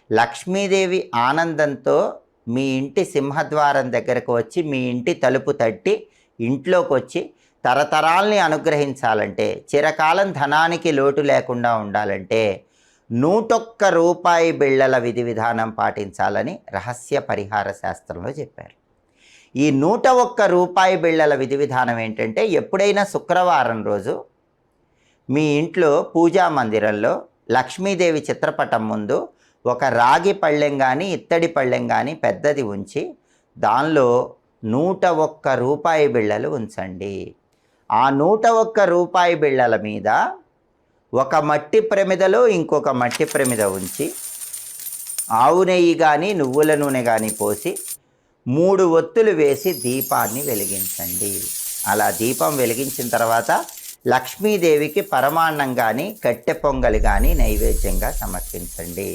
లక్ష్మీదేవి ఆనందంతో మీ ఇంటి సింహద్వారం దగ్గరకు వచ్చి మీ ఇంటి తలుపు తట్టి ఇంట్లోకి వచ్చి తరతరాల్ని అనుగ్రహించాలంటే, చిరకాలం ధనానికి లోటు లేకుండా ఉండాలంటే 101 రూపాయి బిళ్ళల విధి విధానం పాటించాలని రహస్య పరిహార శాస్త్రంలో చెప్పారు. ఈ 101 రూపాయి బిళ్ళల విధి విధానం ఏంటంటే, ఎప్పుడైనా శుక్రవారం రోజు మీ ఇంట్లో పూజా మందిరంలో లక్ష్మీదేవి చిత్రపటం ముందు ఒక రాగి పళ్ళెం కానీ ఇత్తడి పళ్ళెం కానీ పెద్దది ఉంచి దానిలో 101 రూపాయి బిళ్ళలు ఉంచండి. ఆ 101 రూపాయి బిళ్ళల మీద ఒక మట్టి ప్రమిదలో ఇంకొక మట్టి ప్రమిద ఉంచి ఆవు నెయ్యి కానీ నువ్వుల నూనె కానీ పోసి 3 ఒత్తులు వేసి దీపాన్ని వెలిగించండి. అలా దీపం వెలిగించిన తర్వాత లక్ష్మీదేవికి పరమాన్నం కానీ కట్టె పొంగలి కానీ నైవేద్యంగా సమర్పించండి.